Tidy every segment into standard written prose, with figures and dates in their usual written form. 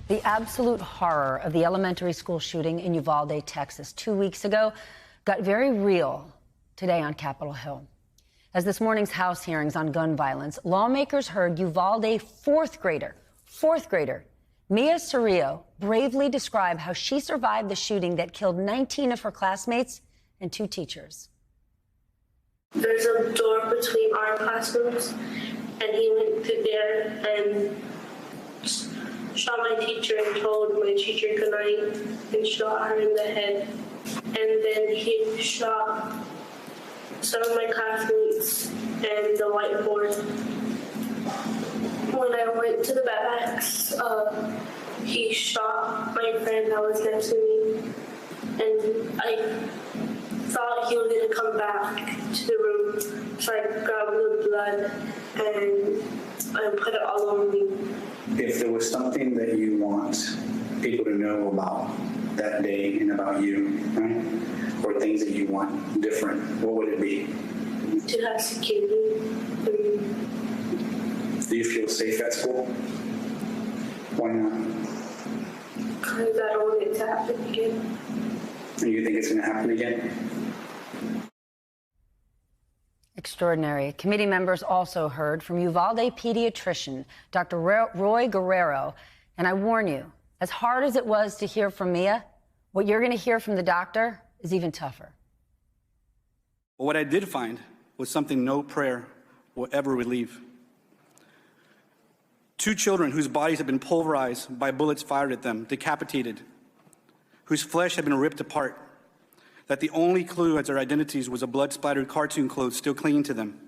The absolute horror of the elementary school shooting in Uvalde, Texas, 2 weeks ago got very real today on Capitol Hill. As this morning's House hearings on gun violence, lawmakers heard Uvalde fourth grader, Mia Cerrillo, bravely describe how she survived the shooting that killed 19 of her classmates and 2 teachers. There's a door between our classrooms, and he went through there and shot my teacher and told my teacher goodnight and shot her in the head. And then he shot some of my classmates and the whiteboard. When I went to the barracks, he shot my friend that was next to me, and I thought he was going to come back to the room, so I grabbed the blood and I put it all over me. If there was something that you want people to know about that day and about you, right, or things that you want different, what would it be? To have security. Do you feel safe at school? Why not? Because I don't want it to happen again. And you think it's going to happen again? Extraordinary. Committee members also heard from Uvalde pediatrician Dr. Roy Guerrero. And I warn you, as hard as it was to hear from Mia, what you're going to hear from the doctor is even tougher. But what I did find was something no prayer will ever relieve. 2 children whose bodies had been pulverized by bullets fired at them, decapitated, whose flesh had been ripped apart, that the only clue as their identities was a blood-splattered cartoon clothes still clinging to them,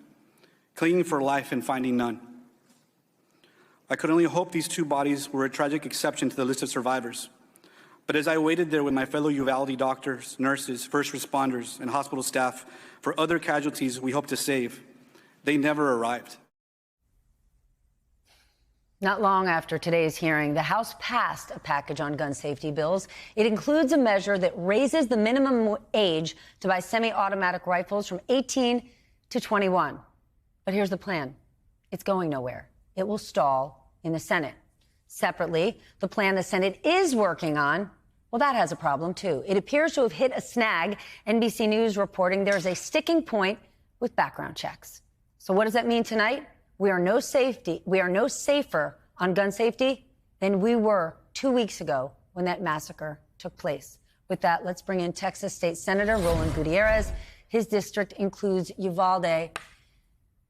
clinging for life and finding none. I could only hope these 2 bodies were a tragic exception to the list of survivors. But as I waited there with my fellow Uvalde doctors, nurses, first responders, and hospital staff for other casualties we hope to save, they never arrived. Not long after today's hearing, the House passed a package on gun safety bills. It includes a measure that raises the minimum age to buy semi-automatic rifles from 18 to 21. But here's the plan. It's going nowhere. It will stall in the Senate. Separately, the plan the Senate is working on, well, that has a problem, too. It appears to have hit a snag. NBC News reporting there's a sticking point with background checks. So what does that mean tonight? We are no safer on gun safety than we were 2 weeks ago when that massacre took place. With that, let's bring in Texas State Senator Roland Gutierrez. His district includes Uvalde.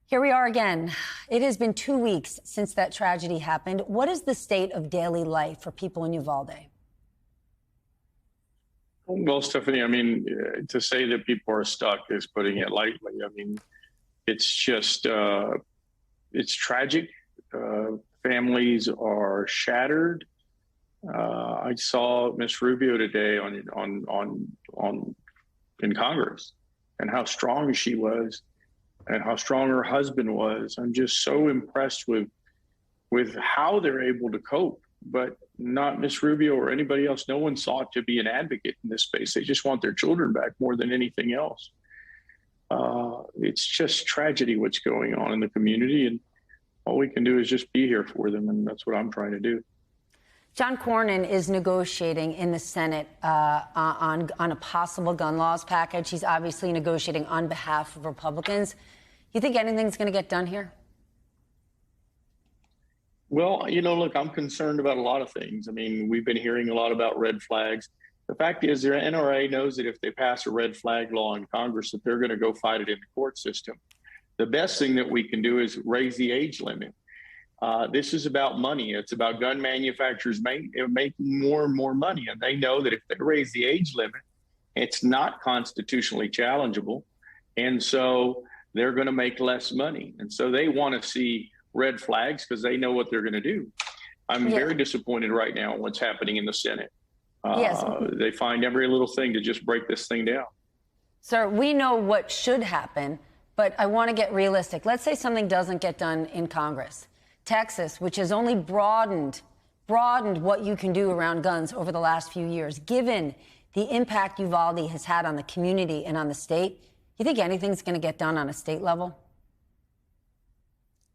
Here we are again. It has been 2 weeks since that tragedy happened. What is the state of daily life for people in Uvalde? Well, Stephanie, I mean, to say that people are stuck is putting it lightly. I mean, it's just, it's tragic. Families are shattered. I saw Miss Rubio today in Congress, and how strong she was, and how strong her husband was. I'm just so impressed with how they're able to cope. But not Miss Rubio or anybody else. No one sought to be an advocate in this space. They just want their children back more than anything else. It's just tragedy what's going on in the community, and all we can do is just be here for them, and that's what I'm trying to do. John Cornyn is negotiating in the Senate on a possible gun laws package. He's obviously negotiating on behalf of Republicans. You think anything's going to get done here? Well, you know, look, I'm concerned about a lot of things. I mean, we've been hearing a lot about red flags. The fact is, the NRA knows that if they pass a red flag law in Congress, that they're going to go fight it in the court system. The best thing that we can do is raise the age limit. This is about money. It's about gun manufacturers making more and more money. And they know that if they raise the age limit, it's not constitutionally challengeable. And so they're going to make less money. And so they want to see red flags because they know what they're going to do. I'm very disappointed right now in what's happening in the Senate. They find every little thing to just break this thing down. Sir, we know what should happen, but I want to get realistic. Let's say something doesn't get done in Congress. Texas, which has only broadened what you can do around guns over the last few years, given the impact Uvalde has had on the community and on the state, you think anything's going to get done on a state level?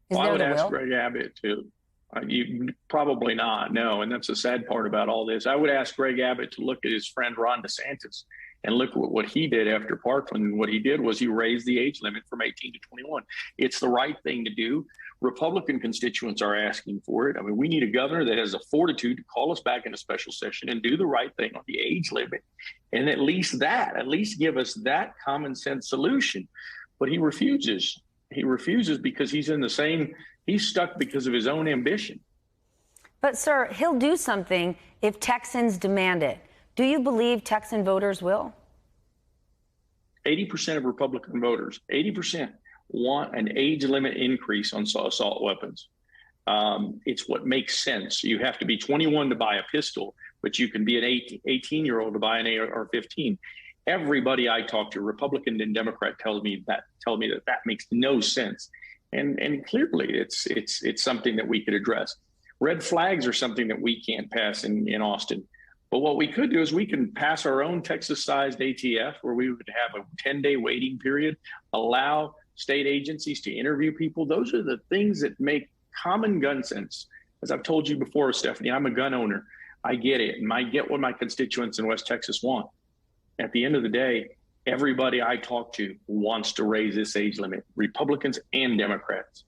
Well, I would ask Greg Abbott to Probably not, no. And that's the sad part about all this. I would ask Greg Abbott to look at his friend Ron DeSantis and look at what he did after Parkland. What he did was he raised the age limit from 18 to 21. It's the right thing to do. Republican constituents are asking for it. I mean, we need a governor that has the fortitude to call us back in a special session and do the right thing on the age limit. And at least give us that common sense solution. But he refuses. He refuses because he's stuck because of his own ambition. But, sir, he'll do something if Texans demand it. Do you believe Texan voters will? 80% of Republican voters, 80% want an age limit increase on assault weapons. It's what makes sense. You have to be 21 to buy a pistol, but you can be an 18-year-old to buy an AR-15. Everybody I talk to, Republican and Democrat, tell me that makes no sense. And clearly it's something that we could address. Red flags are something that we can't pass in Austin. But what we could do is we can pass our own Texas-sized ATF where we would have a 10-day waiting period, allow state agencies to interview people. Those are the things that make common gun sense. As I've told you before, Stephanie, I'm a gun owner. I get it, and I get what my constituents in West Texas want. At the end of the day, everybody I talk to wants to raise this age limit, Republicans and Democrats.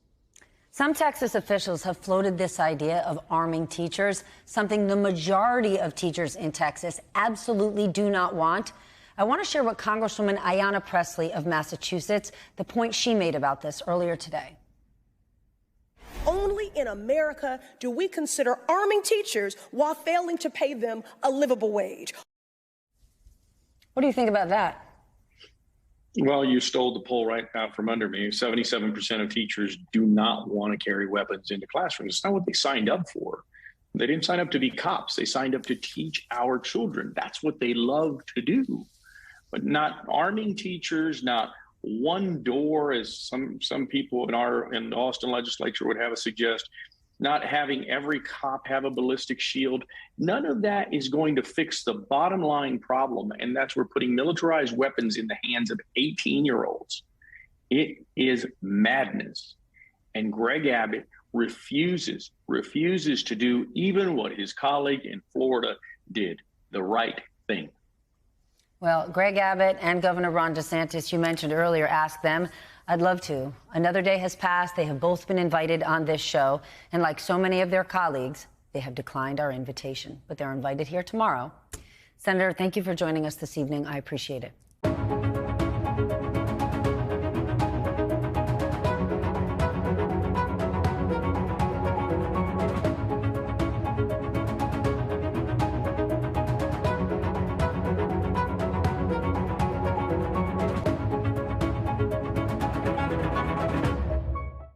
Some Texas officials have floated this idea of arming teachers, something the majority of teachers in Texas absolutely do not want. I want to share what Congresswoman Ayanna Pressley of Massachusetts, the point she made about this earlier today. Only in America do we consider arming teachers while failing to pay them a livable wage. What do you think about that? Well, you stole the poll right out from under me. 77% of teachers do not want to carry weapons into classrooms. It's not what they signed up for. They didn't sign up to be cops. They signed up to teach our children. That's what they love to do. But not arming teachers, not one door, as some people in the Austin legislature would have us suggest, not having every cop have a ballistic shield. None of that is going to fix the bottom line problem, and that's we're putting militarized weapons in the hands of 18-year-olds. It is madness. And Greg Abbott refuses to do even what his colleague in Florida did, the right thing. Well, Greg Abbott and Governor Ron DeSantis, you mentioned earlier, asked them. I'd love to. Another day has passed. They have both been invited on this show. And like so many of their colleagues, they have declined our invitation. But they're invited here tomorrow. Senator, thank you for joining us this evening. I appreciate it.